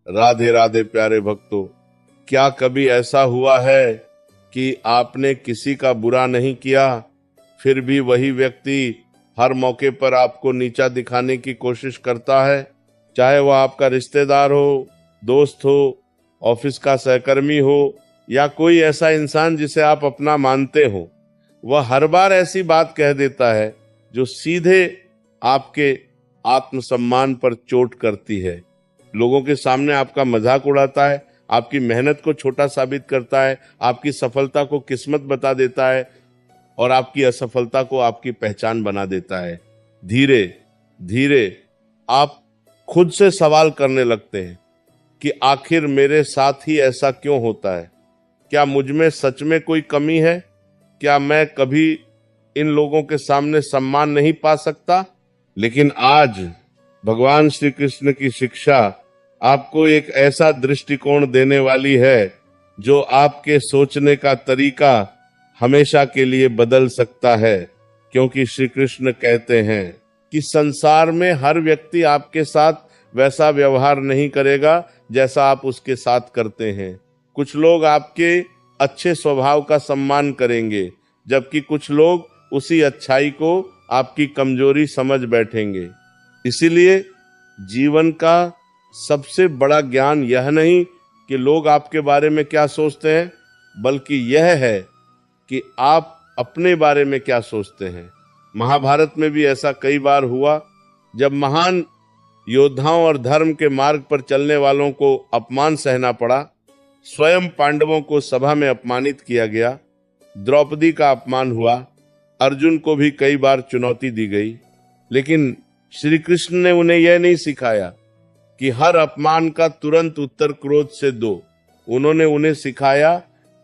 राधे राधे प्यारे भक्तों, क्या कभी ऐसा हुआ है कि आपने किसी का बुरा नहीं किया, फिर भी वही व्यक्ति हर मौके पर आपको नीचा दिखाने की कोशिश करता है? चाहे वह आपका रिश्तेदार हो, दोस्त हो, ऑफिस का सहकर्मी हो या कोई ऐसा इंसान जिसे आप अपना मानते हो, वह हर बार ऐसी बात कह देता है जो सीधे आपके आत्मसम्मान पर चोट करती है। लोगों के सामने आपका मजाक उड़ाता है, आपकी मेहनत को छोटा साबित करता है, आपकी सफलता को किस्मत बता देता है और आपकी असफलता को आपकी पहचान बना देता है। धीरे धीरे आप खुद से सवाल करने लगते हैं कि आखिर मेरे साथ ही ऐसा क्यों होता है? क्या मुझ में सच में कोई कमी है? क्या मैं कभी इन लोगों के सामने सम्मान नहीं पा सकता? लेकिन आज भगवान श्री कृष्ण की शिक्षा आपको एक ऐसा दृष्टिकोण देने वाली है जो आपके सोचने का तरीका हमेशा के लिए बदल सकता है। क्योंकि श्री कृष्ण कहते हैं कि संसार में हर व्यक्ति आपके साथ वैसा व्यवहार नहीं करेगा जैसा आप उसके साथ करते हैं। कुछ लोग आपके अच्छे स्वभाव का सम्मान करेंगे, जबकि कुछ लोग उसी अच्छाई को आपकी कमजोरी समझ बैठेंगे। इसीलिए जीवन का सबसे बड़ा ज्ञान यह नहीं कि लोग आपके बारे में क्या सोचते हैं, बल्कि यह है कि आप अपने बारे में क्या सोचते हैं। महाभारत में भी ऐसा कई बार हुआ, जब महान योद्धाओं और धर्म के मार्ग पर चलने वालों को अपमान सहना पड़ा। स्वयं पांडवों को सभा में अपमानित किया गया, द्रौपदी का अपमान हुआ, अर्जुन को भी कई बार चुनौती दी गई। लेकिन श्री कृष्ण ने उन्हें यह नहीं सिखाया कि हर अपमान का तुरंत उत्तर क्रोध से दो। उन्होंने उन्हें सिखाया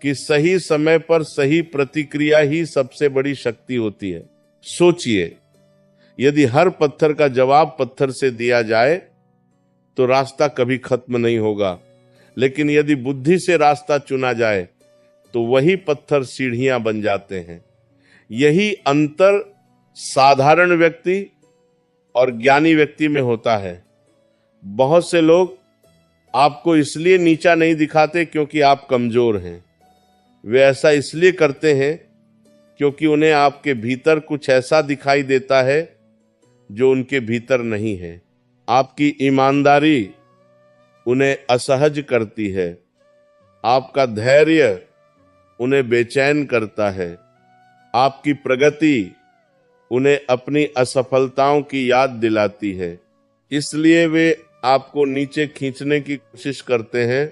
कि सही समय पर सही प्रतिक्रिया ही सबसे बड़ी शक्ति होती है। सोचिए, यदि हर पत्थर का जवाब पत्थर से दिया जाए तो रास्ता कभी खत्म नहीं होगा, लेकिन यदि बुद्धि से रास्ता चुना जाए तो वही पत्थर सीढ़ियां बन जाते हैं। यही अंतर साधारण व्यक्ति और ज्ञानी व्यक्ति में होता है। बहुत से लोग आपको इसलिए नीचा नहीं दिखाते क्योंकि आप कमजोर हैं। वे ऐसा इसलिए करते हैं क्योंकि उन्हें आपके भीतर कुछ ऐसा दिखाई देता है जो उनके भीतर नहीं है। आपकी ईमानदारी उन्हें असहज करती है, आपका धैर्य उन्हें बेचैन करता है, आपकी प्रगति उन्हें अपनी असफलताओं की याद दिलाती है। इसलिए वे आपको नीचे खींचने की कोशिश करते हैं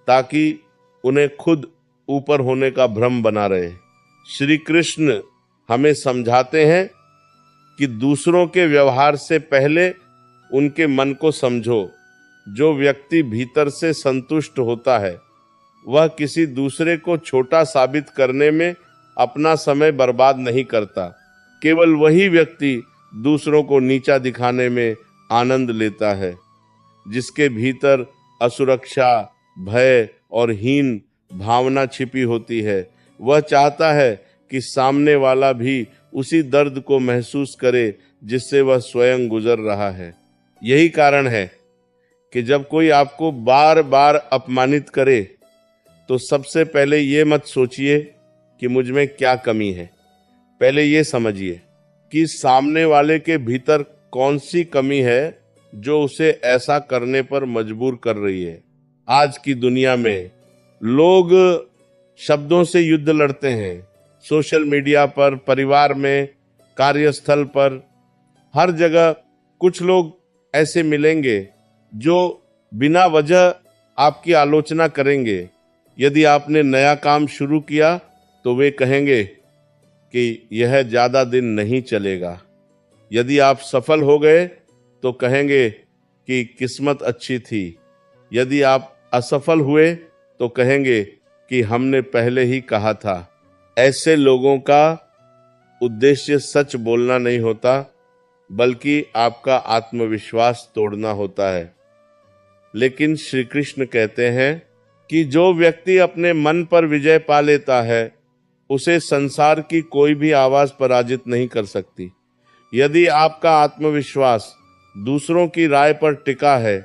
ताकि उन्हें खुद ऊपर होने का भ्रम बना रहे। श्री कृष्ण हमें समझाते हैं कि दूसरों के व्यवहार से पहले उनके मन को समझो। जो व्यक्ति भीतर से संतुष्ट होता है वह किसी दूसरे को छोटा साबित करने में अपना समय बर्बाद नहीं करता। केवल वही व्यक्ति दूसरों को नीचा दिखाने में आनंद लेता है। जिसके भीतर असुरक्षा, भय और हीन भावना छिपी होती है, वह चाहता है कि सामने वाला भी उसी दर्द को महसूस करे जिससे वह स्वयं गुजर रहा है। यही कारण है कि जब कोई आपको बार बार अपमानित करे तो सबसे पहले ये मत सोचिए कि मुझ में क्या कमी है। पहले ये समझिए कि सामने वाले के भीतर कौन सी कमी है जो उसे ऐसा करने पर मजबूर कर रही है। आज की दुनिया में लोग शब्दों से युद्ध लड़ते हैं। सोशल मीडिया पर, परिवार में, कार्यस्थल पर, हर जगह कुछ लोग ऐसे मिलेंगे जो बिना वजह आपकी आलोचना करेंगे। यदि आपने नया काम शुरू किया तो वे कहेंगे कि यह ज्यादा दिन नहीं चलेगा। यदि आप सफल हो गए तो कहेंगे कि किस्मत अच्छी थी। यदि आप असफल हुए तो कहेंगे कि हमने पहले ही कहा था। ऐसे लोगों का उद्देश्य सच बोलना नहीं होता, बल्कि आपका आत्मविश्वास तोड़ना होता है। लेकिन श्री कृष्ण कहते हैं कि जो व्यक्ति अपने मन पर विजय पा लेता है उसे संसार की कोई भी आवाज पराजित नहीं कर सकती। यदि आपका आत्मविश्वास दूसरों की राय पर टिका है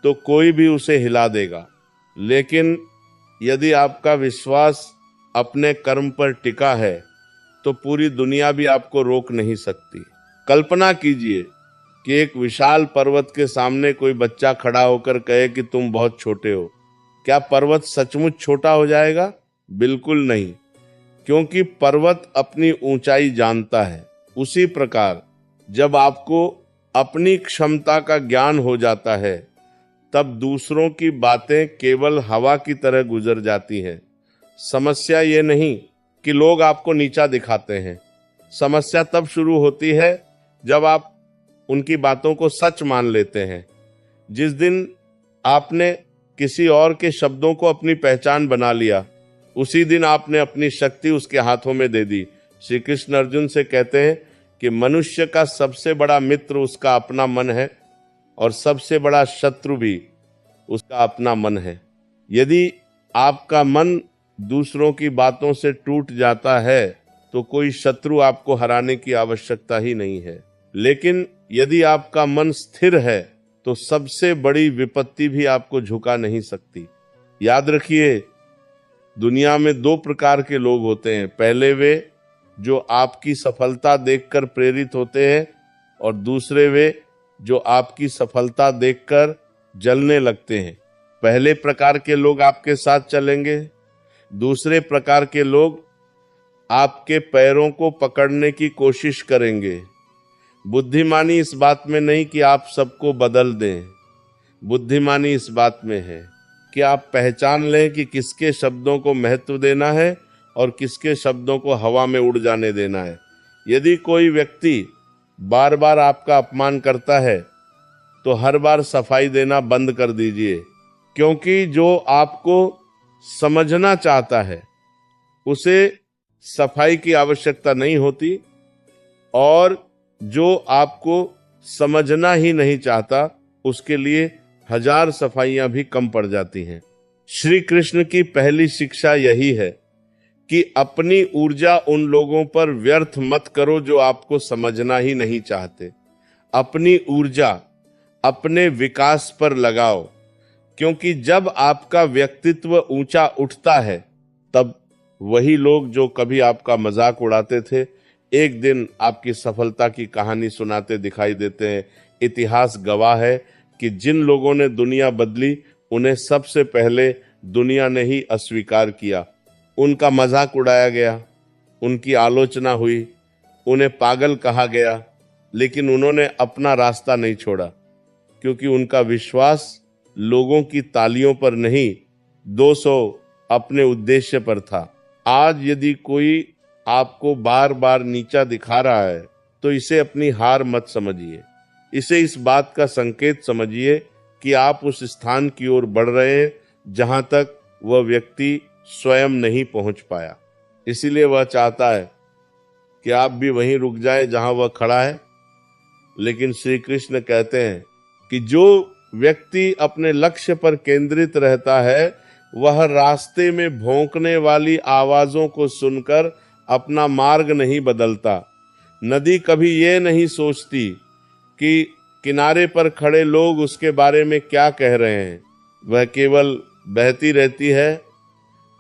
तो कोई भी उसे हिला देगा। लेकिन यदि आपका विश्वास अपने कर्म पर टिका है तो पूरी दुनिया भी आपको रोक नहीं सकती। कल्पना कीजिए कि एक विशाल पर्वत के सामने कोई बच्चा खड़ा होकर कहे कि तुम बहुत छोटे हो। क्या पर्वत सचमुच छोटा हो जाएगा? बिल्कुल नहीं, क्योंकि पर्वत अपनी ऊंचाई जानता है। उसी प्रकार जब आपको अपनी क्षमता का ज्ञान हो जाता है तब दूसरों की बातें केवल हवा की तरह गुजर जाती हैं। समस्या ये नहीं कि लोग आपको नीचा दिखाते हैं। समस्या तब शुरू होती है जब आप उनकी बातों को सच मान लेते हैं। जिस दिन आपने किसी और के शब्दों को अपनी पहचान बना लिया, उसी दिन आपने अपनी शक्ति उसके हाथों में दे दी। श्री कृष्ण अर्जुन से कहते हैं कि मनुष्य का सबसे बड़ा मित्र उसका अपना मन है और सबसे बड़ा शत्रु भी उसका अपना मन है। यदि आपका मन दूसरों की बातों से टूट जाता है तो कोई शत्रु आपको हराने की आवश्यकता ही नहीं है। लेकिन यदि आपका मन स्थिर है तो सबसे बड़ी विपत्ति भी आपको झुका नहीं सकती। याद रखिए, दुनिया में दो प्रकार के लोग होते हैं। पहले वे जो आपकी सफलता देखकर प्रेरित होते हैं और दूसरे वे जो आपकी सफलता देखकर जलने लगते हैं। पहले प्रकार के लोग आपके साथ चलेंगे, दूसरे प्रकार के लोग आपके पैरों को पकड़ने की कोशिश करेंगे। बुद्धिमानी इस बात में नहीं कि आप सबको बदल दें, बुद्धिमानी इस बात में है कि आप पहचान लें कि किसके शब्दों को महत्व देना है और किसके शब्दों को हवा में उड़ जाने देना है। यदि कोई व्यक्ति बार बार आपका अपमान करता है तो हर बार सफाई देना बंद कर दीजिए, क्योंकि जो आपको समझना चाहता है उसे सफाई की आवश्यकता नहीं होती और जो आपको समझना ही नहीं चाहता उसके लिए हजार सफाइयां भी कम पड़ जाती हैं। श्री कृष्ण की पहली शिक्षा यही है कि अपनी ऊर्जा उन लोगों पर व्यर्थ मत करो जो आपको समझना ही नहीं चाहते। अपनी ऊर्जा अपने विकास पर लगाओ, क्योंकि जब आपका व्यक्तित्व ऊंचा उठता है तब वही लोग जो कभी आपका मजाक उड़ाते थे एक दिन आपकी सफलता की कहानी सुनाते दिखाई देते हैं। इतिहास गवाह है कि जिन लोगों ने दुनिया बदली उन्हें सबसे पहले दुनिया ने ही अस्वीकार किया। उनका मजाक उड़ाया गया, उनकी आलोचना हुई, उन्हें पागल कहा गया, लेकिन उन्होंने अपना रास्ता नहीं छोड़ा, क्योंकि उनका विश्वास लोगों की तालियों पर नहीं 200 अपने उद्देश्य पर था। आज यदि कोई आपको बार बार नीचा दिखा रहा है तो इसे अपनी हार मत समझिए, इसे इस बात का संकेत समझिए कि आप उस स्थान की ओर बढ़ रहे हैं जहां तक वह व्यक्ति स्वयं नहीं पहुंच पाया। इसीलिए वह चाहता है कि आप भी वहीं रुक जाए जहां वह खड़ा है। लेकिन श्री कृष्ण कहते हैं कि जो व्यक्ति अपने लक्ष्य पर केंद्रित रहता है वह रास्ते में भौंकने वाली आवाजों को सुनकर अपना मार्ग नहीं बदलता। नदी कभी ये नहीं सोचती कि किनारे पर खड़े लोग उसके बारे में क्या कह रहे हैं, वह केवल बहती रहती है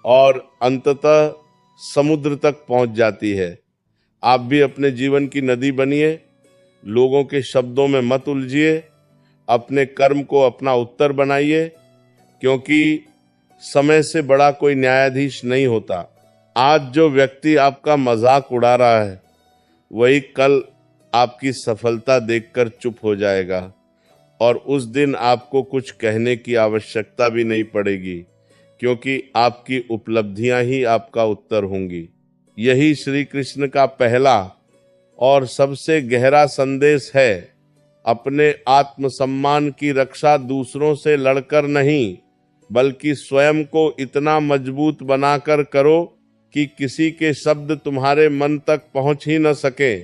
और अंततः समुद्र तक पहुंच जाती है। आप भी अपने जीवन की नदी बनिए, लोगों के शब्दों में मत उलझिए, अपने कर्म को अपना उत्तर बनाइए, क्योंकि समय से बड़ा कोई न्यायाधीश नहीं होता। आज जो व्यक्ति आपका मजाक उड़ा रहा है वही कल आपकी सफलता देखकर चुप हो जाएगा और उस दिन आपको कुछ कहने की आवश्यकता भी नहीं पड़ेगी, क्योंकि आपकी उपलब्धियां ही आपका उत्तर होंगी। यही श्री कृष्ण का पहला और सबसे गहरा संदेश है। अपने आत्मसम्मान की रक्षा दूसरों से लड़कर नहीं, बल्कि स्वयं को इतना मजबूत बनाकर करो कि किसी के शब्द तुम्हारे मन तक पहुंच ही न सके।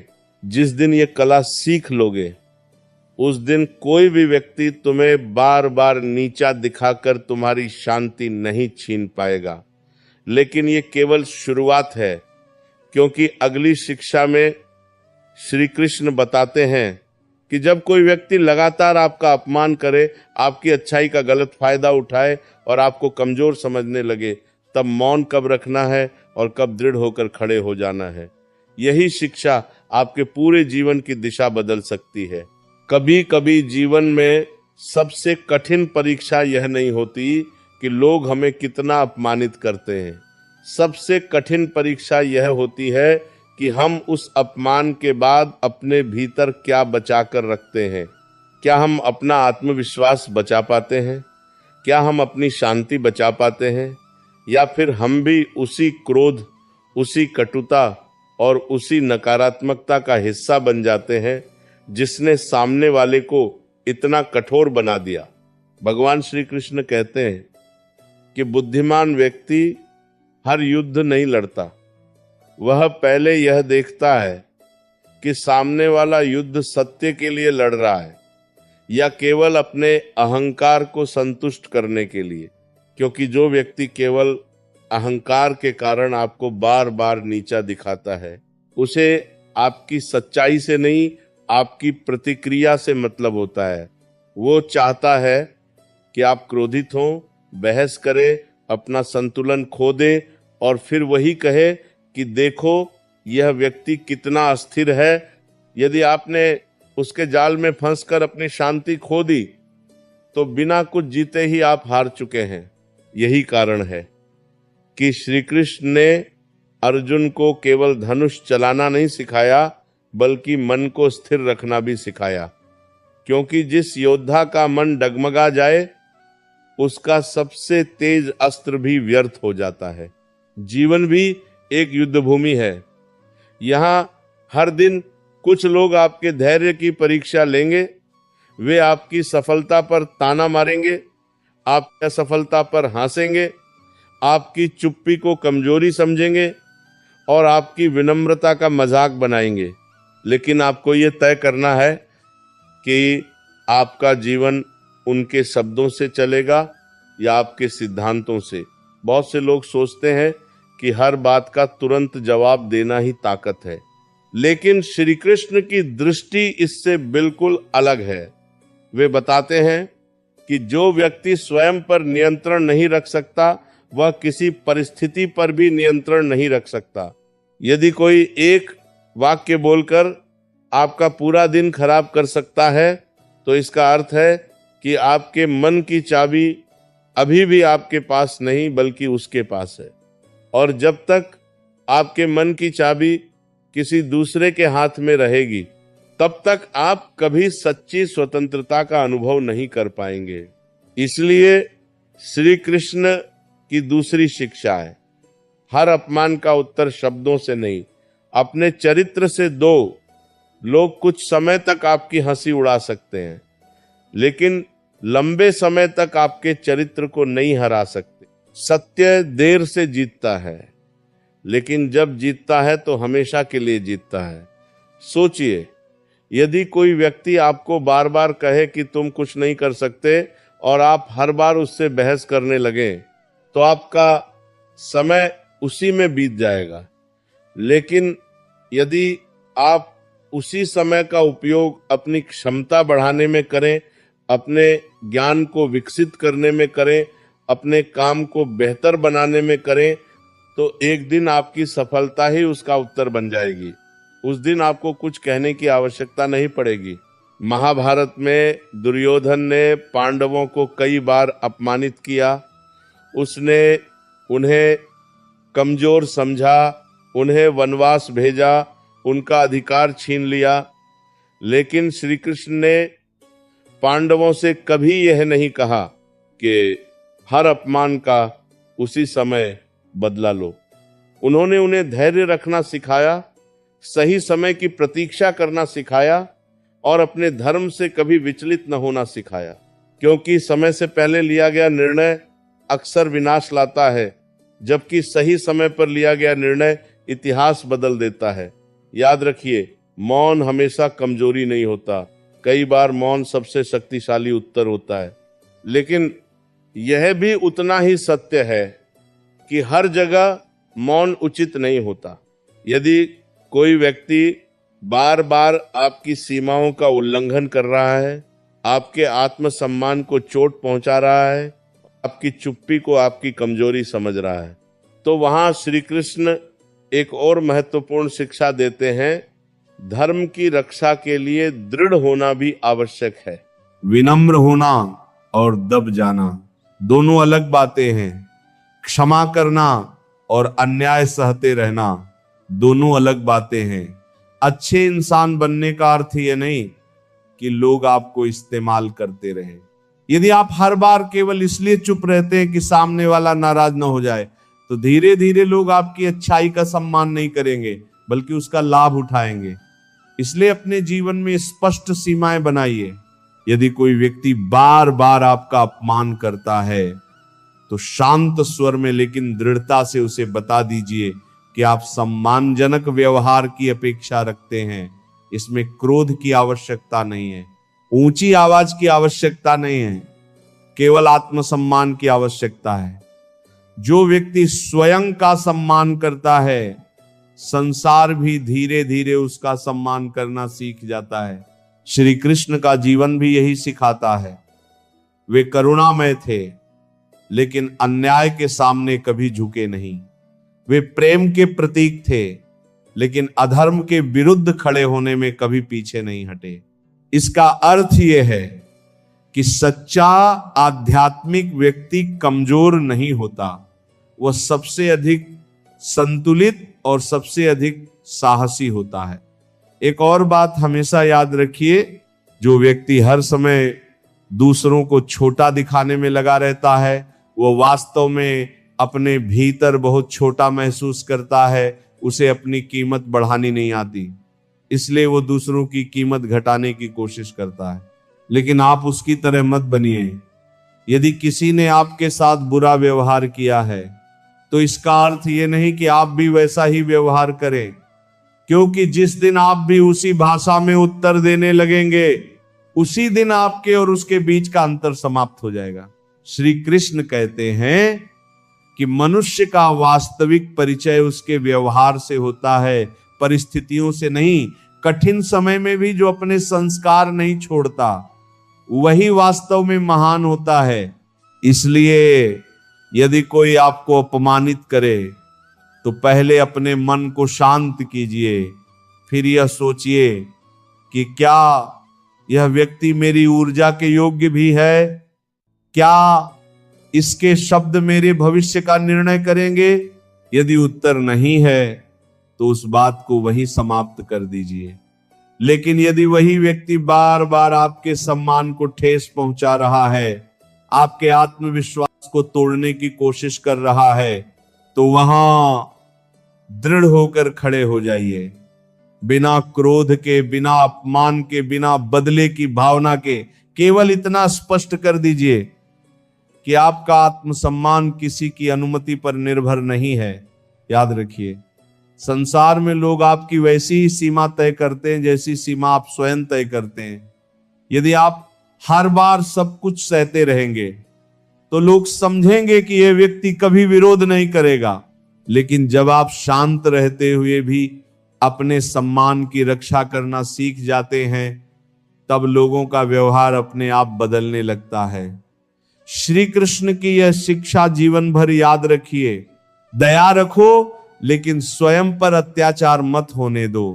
जिस दिन ये कला सीख लोगे उस दिन कोई भी व्यक्ति तुम्हें बार बार नीचा दिखाकर तुम्हारी शांति नहीं छीन पाएगा। लेकिन ये केवल शुरुआत है, क्योंकि अगली शिक्षा में श्री कृष्ण बताते हैं कि जब कोई व्यक्ति लगातार आपका अपमान करे, आपकी अच्छाई का गलत फायदा उठाए और आपको कमजोर समझने लगे, तब मौन कब रखना है और कब दृढ़ होकर खड़े हो जाना है। यही शिक्षा आपके पूरे जीवन की दिशा बदल सकती है। कभी कभी जीवन में सबसे कठिन परीक्षा यह नहीं होती कि लोग हमें कितना अपमानित करते हैं। सबसे कठिन परीक्षा यह होती है कि हम उस अपमान के बाद अपने भीतर क्या बचा कर रखते हैं। क्या हम अपना आत्मविश्वास बचा पाते हैं? क्या हम अपनी शांति बचा पाते हैं? या फिर हम भी उसी क्रोध, उसी कटुता और उसी नकारात्मकता का हिस्सा बन जाते हैं जिसने सामने वाले को इतना कठोर बना दिया। भगवान श्री कृष्ण कहते हैं कि बुद्धिमान व्यक्ति हर युद्ध नहीं लड़ता, वह पहले यह देखता है कि सामने वाला युद्ध सत्य के लिए लड़ रहा है या केवल अपने अहंकार को संतुष्ट करने के लिए। क्योंकि जो व्यक्ति केवल अहंकार के कारण आपको बार बार नीचा दिखाता है, उसे आपकी सच्चाई से नहीं, आपकी प्रतिक्रिया से मतलब होता है। वो चाहता है कि आप क्रोधित हों, बहस करें, अपना संतुलन खो दें और फिर वही कहे कि देखो यह व्यक्ति कितना अस्थिर है। यदि आपने उसके जाल में फंसकर अपनी शांति खो दी तो बिना कुछ जीते ही आप हार चुके हैं। यही कारण है कि श्री कृष्ण ने अर्जुन को केवल धनुष चलाना नहीं सिखाया, बल्कि मन को स्थिर रखना भी सिखाया। क्योंकि जिस योद्धा का मन डगमगा जाए, उसका सबसे तेज अस्त्र भी व्यर्थ हो जाता है। जीवन भी एक युद्ध भूमि है। यहाँ हर दिन कुछ लोग आपके धैर्य की परीक्षा लेंगे। वे आपकी सफलता पर ताना मारेंगे, आपकी असफलता पर हंसेंगे, आपकी चुप्पी को कमजोरी समझेंगे और आपकी विनम्रता का मजाक बनाएंगे। लेकिन आपको ये तय करना है कि आपका जीवन उनके शब्दों से चलेगा या आपके सिद्धांतों से। बहुत से लोग सोचते हैं कि हर बात का तुरंत जवाब देना ही ताकत है, लेकिन श्री कृष्ण की दृष्टि इससे बिल्कुल अलग है। वे बताते हैं कि जो व्यक्ति स्वयं पर नियंत्रण नहीं रख सकता, वह किसी परिस्थिति पर भी नियंत्रण नहीं रख सकता। यदि कोई एक वाक्य बोलकर आपका पूरा दिन खराब कर सकता है, तो इसका अर्थ है कि आपके मन की चाबी अभी भी आपके पास नहीं, बल्कि उसके पास है। और जब तक आपके मन की चाबी किसी दूसरे के हाथ में रहेगी, तब तक आप कभी सच्ची स्वतंत्रता का अनुभव नहीं कर पाएंगे। इसलिए श्री कृष्ण की दूसरी शिक्षा है, हर अपमान का उत्तर शब्दों से नहीं, अपने चरित्र से दो। लोग कुछ समय तक आपकी हंसी उड़ा सकते हैं, लेकिन लंबे समय तक आपके चरित्र को नहीं हरा सकते। सत्य देर से जीतता है, लेकिन जब जीतता है तो हमेशा के लिए जीतता है। सोचिए, यदि कोई व्यक्ति आपको बार बार कहे कि तुम कुछ नहीं कर सकते और आप हर बार उससे बहस करने लगे, तो आपका समय उसी में बीत जाएगा। लेकिन यदि आप उसी समय का उपयोग अपनी क्षमता बढ़ाने में करें, अपने ज्ञान को विकसित करने में करें, अपने काम को बेहतर बनाने में करें, तो एक दिन आपकी सफलता ही उसका उत्तर बन जाएगी। उस दिन आपको कुछ कहने की आवश्यकता नहीं पड़ेगी। महाभारत में दुर्योधन ने पांडवों को कई बार अपमानित किया। उसने उन्हें कमजोर समझा, उन्हें वनवास भेजा, उनका अधिकार छीन लिया। लेकिन श्री कृष्ण ने पांडवों से कभी यह नहीं कहा कि हर अपमान का उसी समय बदला लो। उन्होंने उन्हें धैर्य रखना सिखाया, सही समय की प्रतीक्षा करना सिखाया और अपने धर्म से कभी विचलित न होना सिखाया। क्योंकि समय से पहले लिया गया निर्णय अक्सर विनाश लाता है, जबकि सही समय पर लिया गया निर्णय इतिहास बदल देता है। याद रखिए, मौन हमेशा कमजोरी नहीं होता। कई बार मौन सबसे शक्तिशाली उत्तर होता है। लेकिन यह भी उतना ही सत्य है कि हर जगह मौन उचित नहीं होता। यदि कोई व्यक्ति बार बार आपकी सीमाओं का उल्लंघन कर रहा है, आपके आत्मसम्मान को चोट पहुंचा रहा है, आपकी चुप्पी को आपकी कमजोरी समझ रहा है, तो वहां श्री कृष्ण एक और महत्वपूर्ण शिक्षा देते हैं। धर्म की रक्षा के लिए दृढ़ होना भी आवश्यक है। विनम्र होना और दब जाना दोनों अलग बातें हैं। क्षमा करना और अन्याय सहते रहना दोनों अलग बातें हैं। अच्छे इंसान बनने का अर्थ ये नहीं कि लोग आपको इस्तेमाल करते रहें। यदि आप हर बार केवल इसलिए चुप रहते हैं कि सामने वाला नाराज ना हो जाए, तो धीरे धीरे लोग आपकी अच्छाई का सम्मान नहीं करेंगे बल्कि उसका लाभ उठाएंगे। इसलिए अपने जीवन में स्पष्ट सीमाएं बनाइए। यदि कोई व्यक्ति बार बार आपका अपमान करता है तो शांत स्वर में लेकिन दृढ़ता से उसे बता दीजिए कि आप सम्मानजनक व्यवहार की अपेक्षा रखते हैं। इसमें क्रोध की आवश्यकता नहीं है, ऊंची आवाज की आवश्यकता नहीं है, केवल आत्मसम्मान की आवश्यकता है। जो व्यक्ति स्वयं का सम्मान करता है, संसार भी धीरे धीरे उसका सम्मान करना सीख जाता है। श्री कृष्ण का जीवन भी यही सिखाता है। वे करुणामय थे, लेकिन अन्याय के सामने कभी झुके नहीं। वे प्रेम के प्रतीक थे, लेकिन अधर्म के विरुद्ध खड़े होने में कभी पीछे नहीं हटे। इसका अर्थ यह है कि सच्चा आध्यात्मिक व्यक्ति कमजोर नहीं होता, वह सबसे अधिक संतुलित और सबसे अधिक साहसी होता है। एक और बात हमेशा याद रखिए, जो व्यक्ति हर समय दूसरों को छोटा दिखाने में लगा रहता है, वह वास्तव में अपने भीतर बहुत छोटा महसूस करता है। उसे अपनी कीमत बढ़ानी नहीं आती, इसलिए वो दूसरों की कीमत घटाने की कोशिश करता है। लेकिन आप उसकी तरह मत बनिए। यदि किसी ने आपके साथ बुरा व्यवहार किया है, तो इसका अर्थ ये नहीं कि आप भी वैसा ही व्यवहार करें, क्योंकि जिस दिन आप भी उसी भाषा में उत्तर देने लगेंगे, उसी दिन आपके और उसके बीच का अंतर समाप्त हो जाएगा। श्री कृष्ण कहते हैं कि मनुष्य का वास्तविक परिचय उसके व्यवहार से होता है, परिस्थितियों से नहीं। कठिन समय में भी जो अपने संस्कार नहीं छोड़ता, वही वास्तव में महान होता है। इसलिए यदि कोई आपको अपमानित करे, तो पहले अपने मन को शांत कीजिए, फिर यह सोचिए कि क्या यह व्यक्ति मेरी ऊर्जा के योग्य भी है? क्या इसके शब्द मेरे भविष्य का निर्णय करेंगे? यदि उत्तर नहीं है, तो उस बात को वहीं समाप्त कर दीजिए। लेकिन यदि वही व्यक्ति बार बार आपके सम्मान को ठेस पहुंचा रहा है, आपके आत्मविश्वास को तोड़ने की कोशिश कर रहा है, तो वहां दृढ़ होकर खड़े हो जाइए। बिना क्रोध के, बिना अपमान के, बिना बदले की भावना के, केवल इतना स्पष्ट कर दीजिए कि आपका आत्मसम्मान किसी की अनुमति पर निर्भर नहीं है। याद रखिए, संसार में लोग आपकी वैसी ही सीमा तय करते हैं जैसी सीमा आप स्वयं तय करते हैं। यदि आप हर बार सब कुछ सहते रहेंगे, तो लोग समझेंगे कि यह व्यक्ति कभी विरोध नहीं करेगा। लेकिन जब आप शांत रहते हुए भी अपने सम्मान की रक्षा करना सीख जाते हैं, तब लोगों का व्यवहार अपने आप बदलने लगता है। श्री कृष्ण की यह शिक्षा जीवन भर याद रखिए। दया रखो, लेकिन स्वयं पर अत्याचार मत होने दो।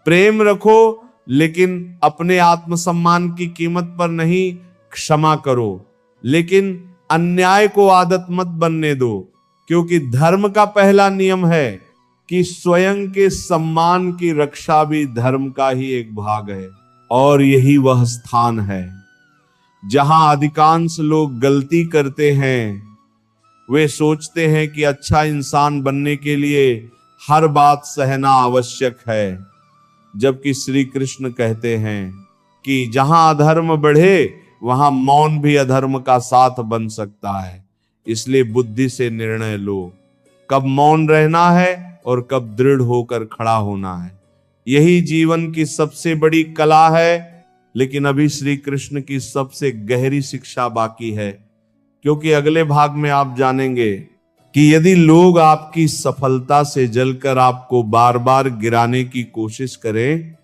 प्रेम रखो, लेकिन अपने आत्मसम्मान की कीमत पर नहीं। क्षमा करो, लेकिन अन्याय को आदत मत बनने दो, क्योंकि धर्म का पहला नियम है कि स्वयं के सम्मान की रक्षा भी धर्म का ही एक भाग है। और यही वह स्थान है जहां अधिकांश लोग गलती करते हैं। वे सोचते हैं कि अच्छा इंसान बनने के लिए हर बात सहना आवश्यक है, जबकि श्री कृष्ण कहते हैं कि जहां अधर्म बढ़े, वहां मौन भी अधर्म का साथ बन सकता है। इसलिए बुद्धि से निर्णय लो, कब मौन रहना है और कब दृढ़ होकर खड़ा होना है। यही जीवन की सबसे बड़ी कला है। लेकिन अभी श्री कृष्ण की सबसे गहरी शिक्षा बाकी है, क्योंकि अगले भाग में आप जानेंगे कि यदि लोग आपकी सफलता से जलकर आपको बार बार गिराने की कोशिश करें,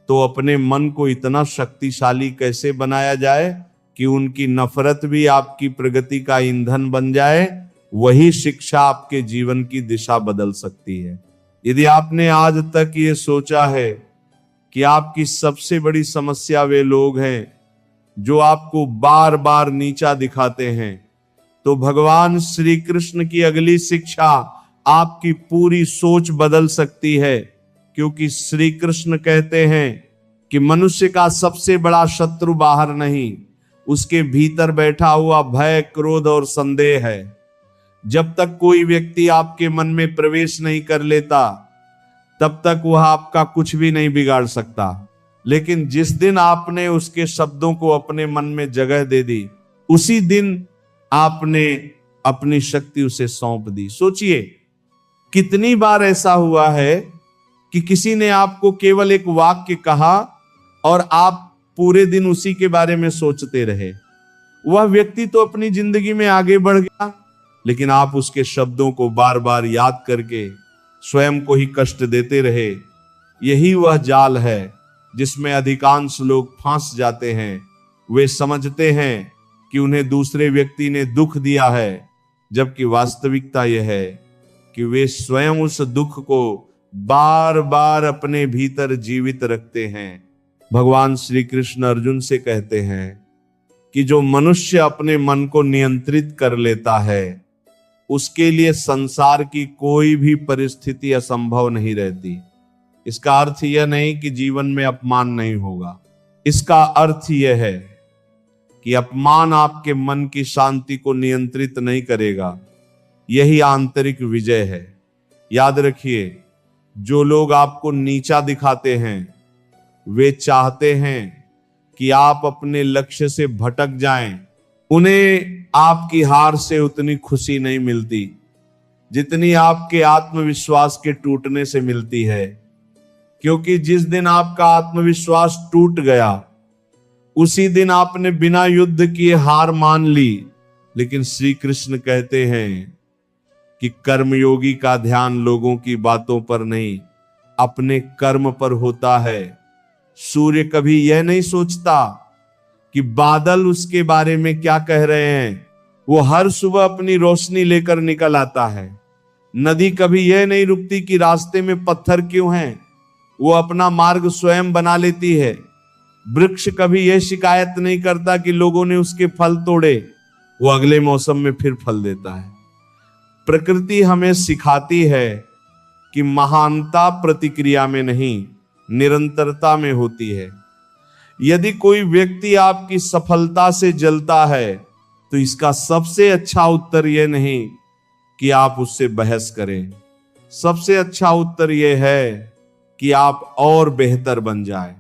तो अपने मन को इतना शक्तिशाली कैसे बनाया जाए कि उनकी नफरत भी आपकी प्रगति का ईंधन बन जाए। वही शिक्षा आपके जीवन की दिशा बदल सकती है। यदि आपने आज तक ये सोचा है कि आपकी सबसे बड़ी समस्या वे लोग हैं जो आपको बार बार नीचा दिखाते हैं, तो भगवान श्री कृष्ण की अगली शिक्षा आपकी पूरी सोच बदल सकती है। क्योंकि श्री कृष्ण कहते हैं कि मनुष्य का सबसे बड़ा शत्रु बाहर नहीं, उसके भीतर बैठा हुआ भय, क्रोध और संदेह है। जब तक कोई व्यक्ति आपके मन में प्रवेश नहीं कर लेता, तब तक वह आपका कुछ भी नहीं बिगाड़ सकता। लेकिन जिस दिन आपने उसके शब्दों को अपने मन में जगह दे दी, उसी दिन आपने अपनी शक्ति उसे सौंप दी। सोचिए कितनी बार ऐसा हुआ है कि किसी ने आपको केवल एक वाक्य कहा और आप पूरे दिन उसी के बारे में सोचते रहे। वह व्यक्ति तो अपनी जिंदगी में आगे बढ़ गया, लेकिन आप उसके शब्दों को बार बार याद करके स्वयं को ही कष्ट देते रहे। यही वह जाल है जिसमें अधिकांश लोग फंस जाते हैं। वे समझते हैं कि उन्हें दूसरे व्यक्ति ने दुख दिया है, जबकि वास्तविकता यह है कि वे स्वयं उस दुख को बार बार अपने भीतर जीवित रखते हैं। भगवान श्री कृष्ण अर्जुन से कहते हैं कि जो मनुष्य अपने मन को नियंत्रित कर लेता है, उसके लिए संसार की कोई भी परिस्थिति असंभव नहीं रहती। इसका अर्थ यह नहीं कि जीवन में अपमान नहीं होगा। इसका अर्थ यह है कि अपमान आपके मन की शांति को नियंत्रित नहीं करेगा। यही आंतरिक विजय है। याद रखिए, जो लोग आपको नीचा दिखाते हैं, वे चाहते हैं कि आप अपने लक्ष्य से भटक जाएं। उन्हें आपकी हार से उतनी खुशी नहीं मिलती जितनी आपके आत्मविश्वास के टूटने से मिलती है। क्योंकि जिस दिन आपका आत्मविश्वास टूट गया, उसी दिन आपने बिना युद्ध किए हार मान ली। लेकिन श्री कृष्ण कहते हैं कि कर्मयोगी का ध्यान लोगों की बातों पर नहीं, अपने कर्म पर होता है। सूर्य कभी यह नहीं सोचता कि बादल उसके बारे में क्या कह रहे हैं। वो हर सुबह अपनी रोशनी लेकर निकल आता है। नदी कभी यह नहीं रुकती कि रास्ते में पत्थर क्यों हैं। वो अपना मार्ग स्वयं बना लेती है। वृक्ष कभी यह शिकायत नहीं करता कि लोगों ने उसके फल तोड़े। वो अगले मौसम में फिर फल देता है। प्रकृति हमें सिखाती है कि महानता प्रतिक्रिया में नहीं, निरंतरता में होती है। यदि कोई व्यक्ति आपकी सफलता से जलता है, तो इसका सबसे अच्छा उत्तर यह नहीं कि आप उससे बहस करें। सबसे अच्छा उत्तर यह है कि आप और बेहतर बन जाएं।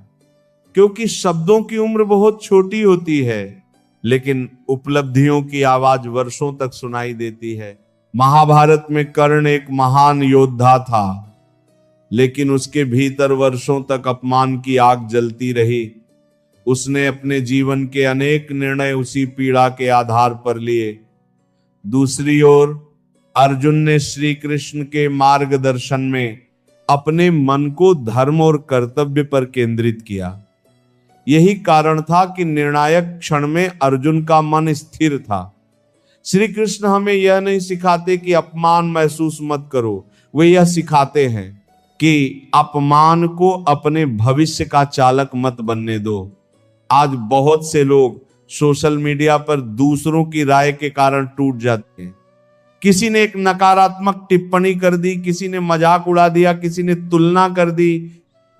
क्योंकि शब्दों की उम्र बहुत छोटी होती है, लेकिन उपलब्धियों की आवाज वर्षों तक सुनाई देती है। महाभारत में कर्ण एक महान योद्धा था, लेकिन उसके भीतर वर्षों तक अपमान की आग जलती रही। उसने अपने जीवन के अनेक निर्णय उसी पीड़ा के आधार पर लिए। दूसरी ओर अर्जुन ने श्री कृष्ण के मार्गदर्शन में अपने मन को धर्म और कर्तव्य पर केंद्रित किया। यही कारण था कि निर्णायक क्षण में अर्जुन का मन स्थिर था। श्री कृष्ण हमें यह नहीं सिखाते कि अपमान महसूस मत करो। वे यह सिखाते हैं कि अपमान को अपने भविष्य का चालक मत बनने दो। आज बहुत से लोग सोशल मीडिया पर दूसरों की राय के कारण टूट जाते हैं। किसी ने एक नकारात्मक टिप्पणी कर दी, किसी ने मजाक उड़ा दिया, किसी ने तुलना कर दी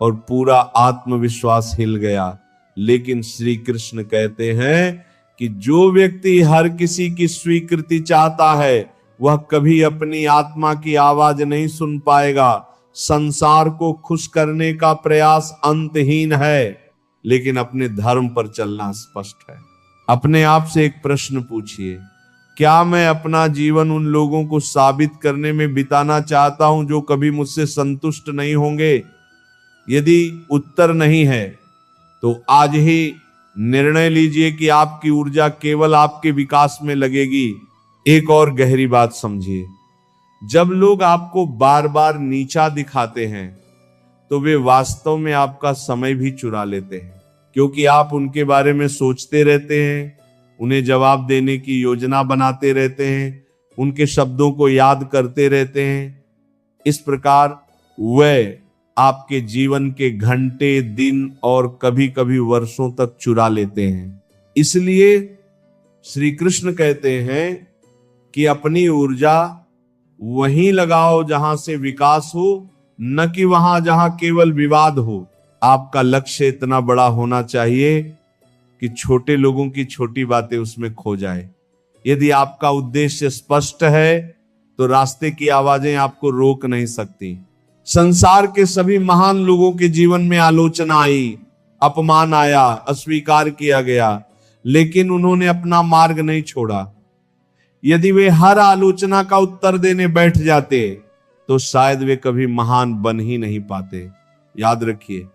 और पूरा आत्मविश्वास हिल गया। लेकिन श्री कृष्ण कहते हैं कि जो व्यक्ति हर किसी की स्वीकृति चाहता है, वह कभी अपनी आत्मा की आवाज नहीं सुन पाएगा। संसार को खुश करने का प्रयास अंतहीन है, लेकिन अपने धर्म पर चलना स्पष्ट है। अपने आप से एक प्रश्न पूछिए, क्या मैं अपना जीवन उन लोगों को साबित करने में बिताना चाहता हूं जो कभी मुझसे संतुष्ट नहीं होंगे? यदि उत्तर नहीं है, तो आज ही निर्णय लीजिए कि आपकी ऊर्जा केवल आपके विकास में लगेगी। एक और गहरी बात समझिए, जब लोग आपको बार बार नीचा दिखाते हैं, तो वे वास्तव में आपका समय भी चुरा लेते हैं, क्योंकि आप उनके बारे में सोचते रहते हैं, उन्हें जवाब देने की योजना बनाते रहते हैं, उनके शब्दों को याद करते रहते हैं। इस प्रकार वह आपके जीवन के घंटे, दिन और कभी कभी वर्षों तक चुरा लेते हैं। इसलिए श्री कृष्ण कहते हैं कि अपनी ऊर्जा वहीं लगाओ जहां से विकास हो, न कि वहां जहां केवल विवाद हो। आपका लक्ष्य इतना बड़ा होना चाहिए कि छोटे लोगों की छोटी बातें उसमें खो जाए। यदि आपका उद्देश्य स्पष्ट है तो रास्ते की आवाजें आपको रोक नहीं सकती। संसार के सभी महान लोगों के जीवन में आलोचना आई, अपमान आया, अस्वीकार किया गया, लेकिन उन्होंने अपना मार्ग नहीं छोड़ा। यदि वे हर आलोचना का उत्तर देने बैठ जाते तो शायद वे कभी महान बन ही नहीं पाते। याद रखिए,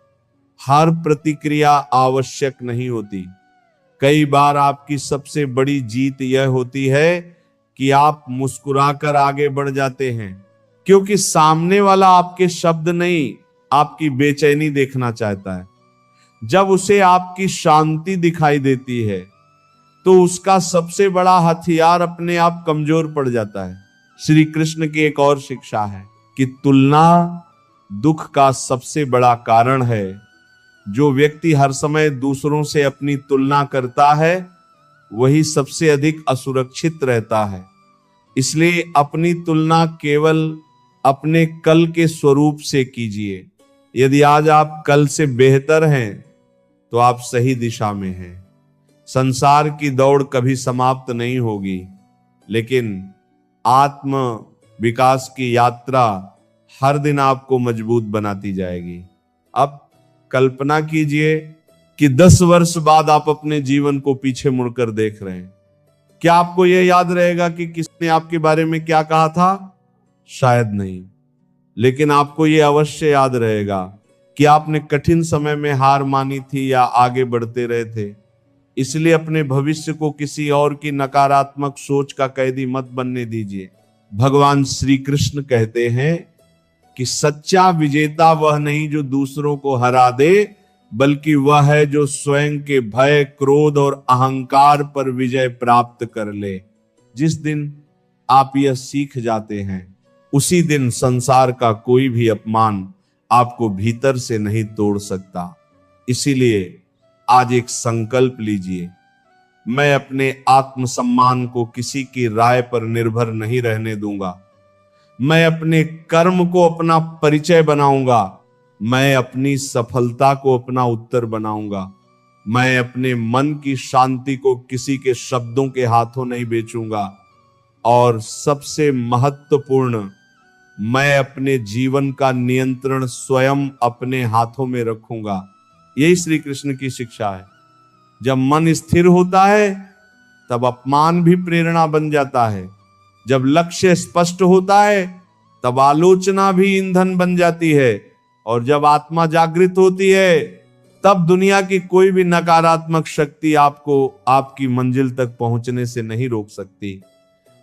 हर प्रतिक्रिया आवश्यक नहीं होती। कई बार आपकी सबसे बड़ी जीत यह होती है कि आप मुस्कुराकर आगे बढ़ जाते हैं, क्योंकि सामने वाला आपके शब्द नहीं, आपकी बेचैनी देखना चाहता है। जब उसे आपकी शांति दिखाई देती है तो उसका सबसे बड़ा हथियार अपने आप कमजोर पड़ जाता है। श्री कृष्ण की एक और शिक्षा है कि तुलना दुख का सबसे बड़ा कारण है। जो व्यक्ति हर समय दूसरों से अपनी तुलना करता है वही सबसे अधिक असुरक्षित रहता है। इसलिए अपनी तुलना केवल अपने कल के स्वरूप से कीजिए। यदि आज आप कल से बेहतर हैं तो आप सही दिशा में हैं। संसार की दौड़ कभी समाप्त नहीं होगी, लेकिन आत्म विकास की यात्रा हर दिन आपको मजबूत बनाती जाएगी। अब कल्पना कीजिए कि 10 वर्ष बाद आप अपने जीवन को पीछे मुड़कर देख रहे हैं। क्या आपको यह याद रहेगा कि किसने आपके बारे में क्या कहा था? शायद नहीं, लेकिन आपको यह अवश्य याद रहेगा कि आपने कठिन समय में हार मानी थी या आगे बढ़ते रहे थे। इसलिए अपने भविष्य को किसी और की नकारात्मक सोच का कैदी मत बनने दीजिए। भगवान श्री कृष्ण कहते हैं कि सच्चा विजेता वह नहीं जो दूसरों को हरा दे, बल्कि वह है जो स्वयं के भय, क्रोध और अहंकार पर विजय प्राप्त कर ले। जिस दिन आप यह सीख जाते हैं, उसी दिन संसार का कोई भी अपमान आपको भीतर से नहीं तोड़ सकता। इसीलिए आज एक संकल्प लीजिए, मैं अपने आत्मसम्मान को किसी की राय पर निर्भर नहीं रहने दूंगा। मैं अपने कर्म को अपना परिचय बनाऊंगा। मैं अपनी सफलता को अपना उत्तर बनाऊंगा। मैं अपने मन की शांति को किसी के शब्दों के हाथों नहीं बेचूंगा। और सबसे महत्वपूर्ण, मैं अपने जीवन का नियंत्रण स्वयं अपने हाथों में रखूंगा। यही श्री कृष्ण की शिक्षा है। जब मन स्थिर होता है तब अपमान भी प्रेरणा बन जाता है। जब लक्ष्य स्पष्ट होता है तब आलोचना भी ईंधन बन जाती है। और जब आत्मा जागृत होती है तब दुनिया की कोई भी नकारात्मक शक्ति आपको आपकी मंजिल तक पहुंचने से नहीं रोक सकती।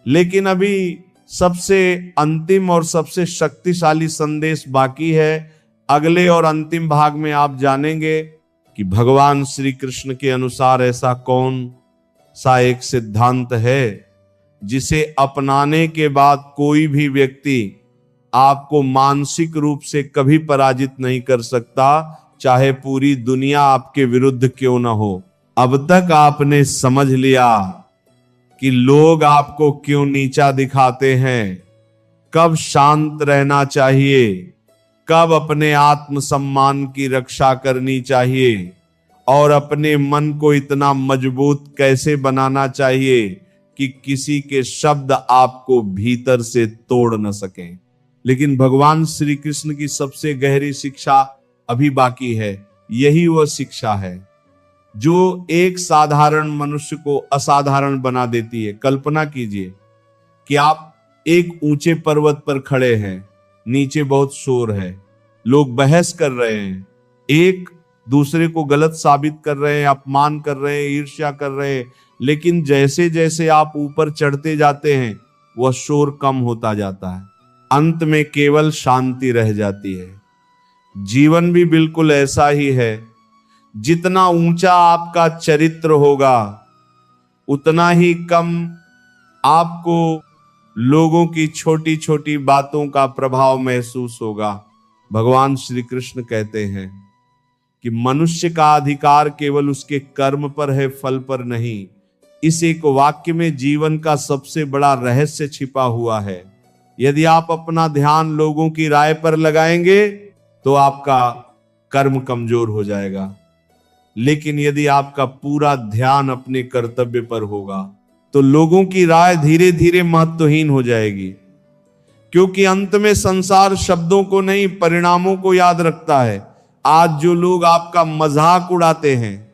लेकिन अभी सबसे अंतिम और सबसे शक्तिशाली संदेश बाकी है। अगले और अंतिम भाग में आप जानेंगे कि भगवान श्री कृष्ण के अनुसार ऐसा कौन सा एक सिद्धांत है जिसे अपनाने के बाद कोई भी व्यक्ति आपको मानसिक रूप से कभी पराजित नहीं कर सकता, चाहे पूरी दुनिया आपके विरुद्ध क्यों न हो। अब तक आपने समझ लिया कि लोग आपको क्यों नीचा दिखाते हैं, कब शांत रहना चाहिए, कब अपने आत्मसम्मान की रक्षा करनी चाहिए और अपने मन को इतना मजबूत कैसे बनाना चाहिए कि किसी के शब्द आपको भीतर से तोड़ न सकें। लेकिन भगवान श्री कृष्ण की सबसे गहरी शिक्षा अभी बाकी है। यही वह शिक्षा है जो एक साधारण मनुष्य को असाधारण बना देती है। कल्पना कीजिए कि आप एक ऊंचे पर्वत पर खड़े हैं, नीचे बहुत शोर है, लोग बहस कर रहे हैं, एक दूसरे को गलत साबित कर रहे हैं, अपमान कर रहे हैं, ईर्ष्या कर रहे हैं। लेकिन जैसे जैसे आप ऊपर चढ़ते जाते हैं वह शोर कम होता जाता है। अंत में केवल शांति रह जाती है। जीवन भी बिल्कुल ऐसा ही है। जितना ऊंचा आपका चरित्र होगा उतना ही कम आपको लोगों की छोटी छोटी बातों का प्रभाव महसूस होगा। भगवान श्री कृष्ण कहते हैं कि मनुष्य का अधिकार केवल उसके कर्म पर है, फल पर नहीं। इस एक वाक्य में जीवन का सबसे बड़ा रहस्य छिपा हुआ है। यदि आप अपना ध्यान लोगों की राय पर लगाएंगे तो आपका कर्म कमजोर हो जाएगा, लेकिन यदि आपका पूरा ध्यान अपने कर्तव्य पर होगा तो लोगों की राय धीरे धीरे महत्वहीन हो जाएगी, क्योंकि अंत में संसार शब्दों को नहीं परिणामों को याद रखता है। आज जो लोग आपका मजाक उड़ाते हैं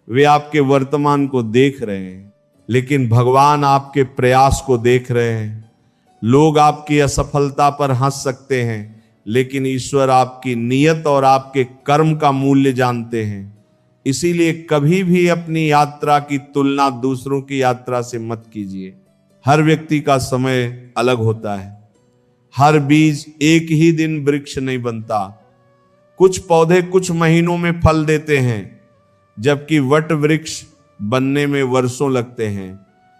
वे आपके वर्तमान को देख रहे हैं, लेकिन भगवान आपके प्रयास को देख रहे हैं। लोग आपकी असफलता पर हंस सकते हैं, लेकिन ईश्वर आपकी नियत और आपके कर्म का मूल्य जानते हैं। इसीलिए कभी भी अपनी यात्रा की तुलना दूसरों की यात्रा से मत कीजिए। हर व्यक्ति का समय अलग होता है। हर बीज एक ही दिन वृक्ष नहीं बनता। कुछ पौधे कुछ महीनों में फल देते हैं, जबकि वट वृक्ष बनने में वर्षों लगते हैं,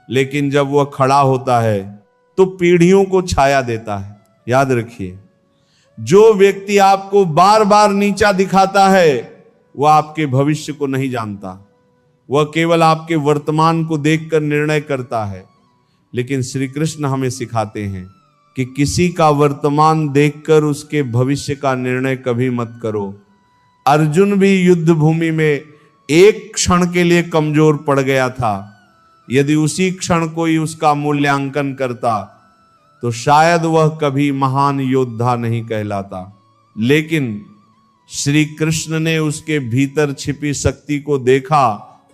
लेकिन जब वह खड़ा होता है तो पीढ़ियों को छाया देता है। याद रखिए, जो व्यक्ति आपको बार बार नीचा दिखाता है वह आपके भविष्य को नहीं जानता। वह केवल आपके वर्तमान को देखकर निर्णय करता है। लेकिन श्री कृष्ण हमें सिखाते हैं कि किसी का वर्तमान देखकर उसके भविष्य का निर्णय कभी मत करो। अर्जुन भी युद्ध भूमि में एक क्षण के लिए कमजोर पड़ गया था। यदि उसी क्षण कोई उसका मूल्यांकन करता तो शायद वह कभी महान योद्धा नहीं कहलाता। लेकिन श्री कृष्ण ने उसके भीतर छिपी शक्ति को देखा।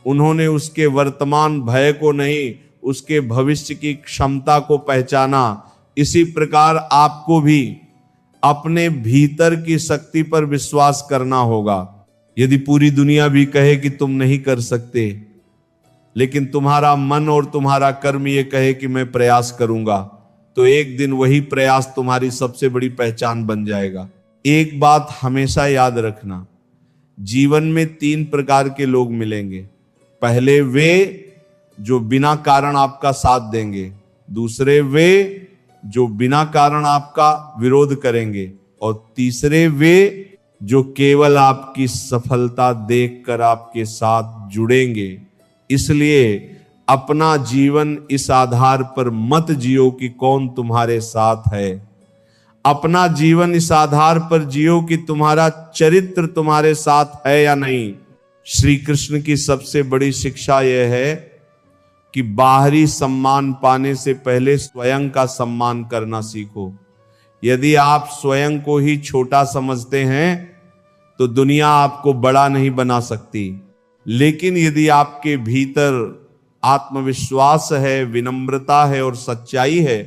उन्होंने उसके वर्तमान भय को नहीं, उसके भविष्य की क्षमता को पहचाना। इसी प्रकार आपको भी अपने भीतर की शक्ति पर विश्वास करना होगा। यदि पूरी दुनिया भी कहे कि तुम नहीं कर सकते, लेकिन तुम्हारा मन और तुम्हारा कर्म ये कहे कि मैं प्रयास करूंगा, तो एक दिन वही प्रयास तुम्हारी सबसे बड़ी पहचान बन जाएगा। एक बात हमेशा याद रखना, जीवन में 3 प्रकार के लोग मिलेंगे। पहले वे जो बिना कारण आपका साथ देंगे, दूसरे वे जो बिना कारण आपका विरोध करेंगे, और तीसरे वे जो केवल आपकी सफलता देखकर आपके साथ जुड़ेंगे। इसलिए अपना जीवन इस आधार पर मत जियो कि कौन तुम्हारे साथ है। अपना जीवन इस आधार पर जियो कि तुम्हारा चरित्र तुम्हारे साथ है या नहीं। श्री कृष्ण की सबसे बड़ी शिक्षा यह है कि बाहरी सम्मान पाने से पहले स्वयं का सम्मान करना सीखो। यदि आप स्वयं को ही छोटा समझते हैं तो दुनिया आपको बड़ा नहीं बना सकती, लेकिन यदि आपके भीतर आत्मविश्वास है, विनम्रता है और सच्चाई है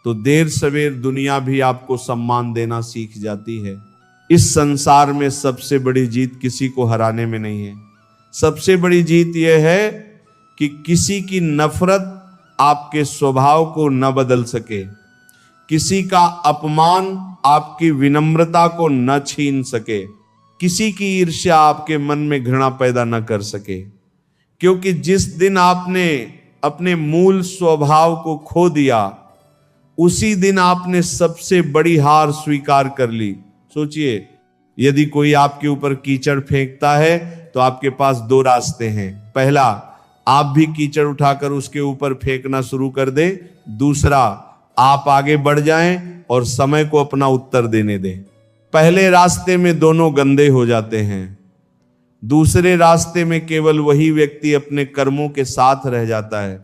तो देर सवेर दुनिया भी आपको सम्मान देना सीख जाती है। इस संसार में सबसे बड़ी जीत किसी को हराने में नहीं है। सबसे बड़ी जीत यह है कि किसी की नफरत आपके स्वभाव को न बदल सके, किसी का अपमान आपकी विनम्रता को न छीन सके, किसी की ईर्ष्या आपके मन में घृणा पैदा न कर सके। क्योंकि जिस दिन आपने अपने मूल स्वभाव को खो दिया, उसी दिन आपने सबसे बड़ी हार स्वीकार कर ली। सोचिए, यदि कोई आपके ऊपर कीचड़ फेंकता है तो आपके पास 2 रास्ते हैं। पहला, आप भी कीचड़ उठाकर उसके ऊपर फेंकना शुरू कर दें। दूसरा, आप आगे बढ़ जाएं और समय को अपना उत्तर देने दें। पहले रास्ते में दोनों गंदे हो जाते हैं, दूसरे रास्ते में केवल वही व्यक्ति अपने कर्मों के साथ रह जाता है।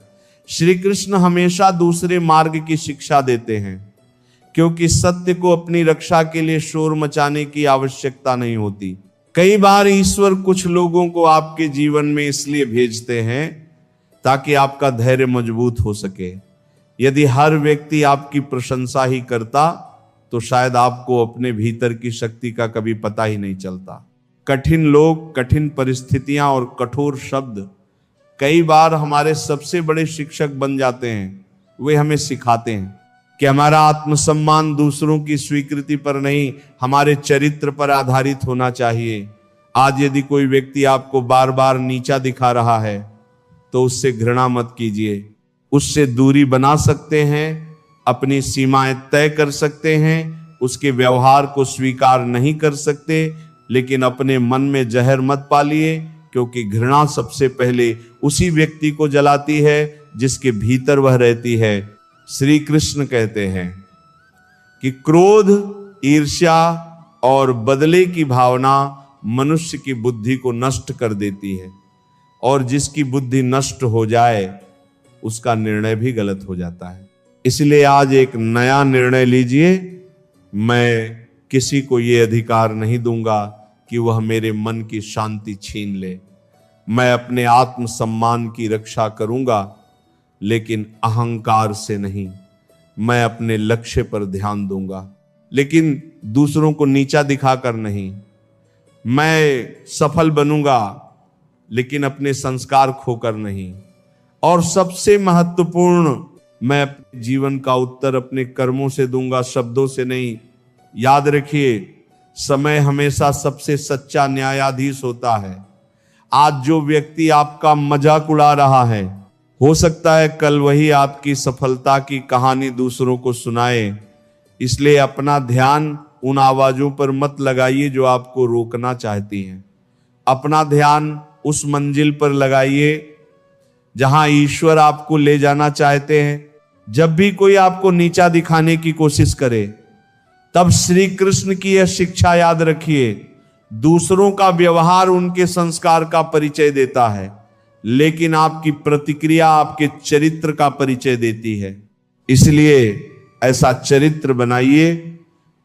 श्री कृष्ण हमेशा दूसरे मार्ग की शिक्षा देते हैं, क्योंकि सत्य को अपनी रक्षा के लिए शोर मचाने की आवश्यकता नहीं होती। कई बार ईश्वर कुछ लोगों को आपके जीवन में इसलिए भेजते हैं ताकि आपका धैर्य मजबूत हो सके। यदि हर व्यक्ति आपकी प्रशंसा ही करता तो शायद आपको अपने भीतर की शक्ति का कभी पता ही नहीं चलता। कठिन लोग, कठिन परिस्थितियां और कठोर शब्द कई बार हमारे सबसे बड़े शिक्षक बन जाते हैं। वे हमें सिखाते हैं कि हमारा आत्मसम्मान दूसरों की स्वीकृति पर नहीं, हमारे चरित्र पर आधारित होना चाहिए। आज यदि कोई व्यक्ति आपको बार बार नीचा दिखा रहा है तो उससे घृणा मत कीजिए, उससे दूरी बना सकते हैं, अपनी सीमाएं तय कर सकते हैं, उसके व्यवहार को स्वीकार नहीं कर सकते, लेकिन अपने मन में जहर मत पालिए, क्योंकि घृणा सबसे पहले उसी व्यक्ति को जलाती है जिसके भीतर वह रहती है। श्री कृष्ण कहते हैं कि क्रोध, ईर्ष्या और बदले की भावना मनुष्य की बुद्धि को नष्ट कर देती है, और जिसकी बुद्धि नष्ट हो जाए उसका निर्णय भी गलत हो जाता है। इसलिए आज एक नया निर्णय लीजिए, मैं किसी को ये अधिकार नहीं दूंगा कि वह मेरे मन की शांति छीन ले। मैं अपने आत्मसम्मान की रक्षा करूंगा, लेकिन अहंकार से नहीं। मैं अपने लक्ष्य पर ध्यान दूंगा, लेकिन दूसरों को नीचा दिखाकर नहीं। मैं सफल बनूंगा, लेकिन अपने संस्कार खोकर नहीं। और सबसे महत्वपूर्ण, मैं अपने जीवन का उत्तर अपने कर्मों से दूंगा, शब्दों से नहीं। याद रखिए, समय हमेशा सबसे सच्चा न्यायाधीश होता है। आज जो व्यक्ति आपका मजाक उड़ा रहा है, हो सकता है कल वही आपकी सफलता की कहानी दूसरों को सुनाए। इसलिए अपना ध्यान उन आवाजों पर मत लगाइए जो आपको रोकना चाहती हैं। अपना ध्यान उस मंजिल पर लगाइए जहां ईश्वर आपको ले जाना चाहते हैं। जब भी कोई आपको नीचा दिखाने की कोशिश करे, तब श्री कृष्ण की यह शिक्षा याद रखिए, दूसरों का व्यवहार उनके संस्कार का परिचय देता है, लेकिन आपकी प्रतिक्रिया आपके चरित्र का परिचय देती है। इसलिए ऐसा चरित्र बनाइए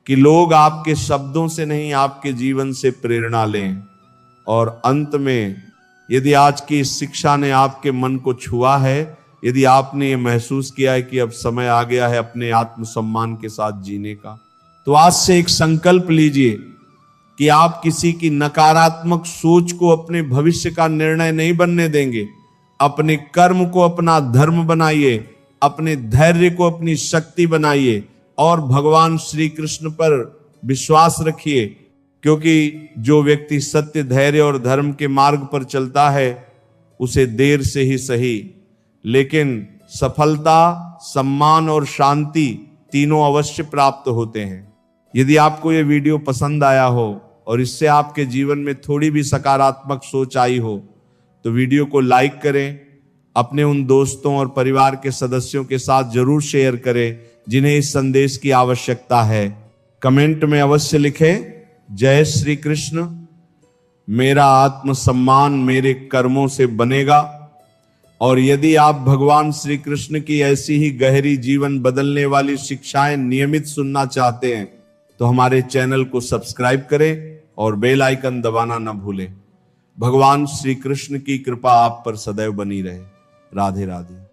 कि लोग आपके शब्दों से नहीं, आपके जीवन से प्रेरणा लें। और अंत में, यदि आज की इस शिक्षा ने आपके मन को छुआ है, यदि आपने ये महसूस किया है कि अब समय आ गया है अपने आत्मसम्मान के साथ जीने का, तो आज से एक संकल्प लीजिए कि आप किसी की नकारात्मक सोच को अपने भविष्य का निर्णय नहीं बनने देंगे। अपने कर्म को अपना धर्म बनाइए, अपने धैर्य को अपनी शक्ति बनाइए, और भगवान श्री कृष्ण पर विश्वास रखिए, क्योंकि जो व्यक्ति सत्य, धैर्य और धर्म के मार्ग पर चलता है, उसे देर से ही सही, लेकिन सफलता, सम्मान और शांति तीनों अवश्य प्राप्त होते हैं। यदि आपको यह वीडियो पसंद आया हो और इससे आपके जीवन में थोड़ी भी सकारात्मक सोच आई हो, तो वीडियो को लाइक करें, अपने उन दोस्तों और परिवार के सदस्यों के साथ जरूर शेयर करें जिन्हें इस संदेश की आवश्यकता है। कमेंट में अवश्य लिखें, जय श्री कृष्ण, मेरा आत्मसम्मान मेरे कर्मों से बनेगा। और यदि आप भगवान श्री कृष्ण की ऐसी ही गहरी जीवन बदलने वाली शिक्षाएं नियमित सुनना चाहते हैं, तो हमारे चैनल को सब्सक्राइब करें और बेल आइकन दबाना न भूलें। भगवान श्री कृष्ण की कृपा आप पर सदैव बनी रहे। राधे राधे।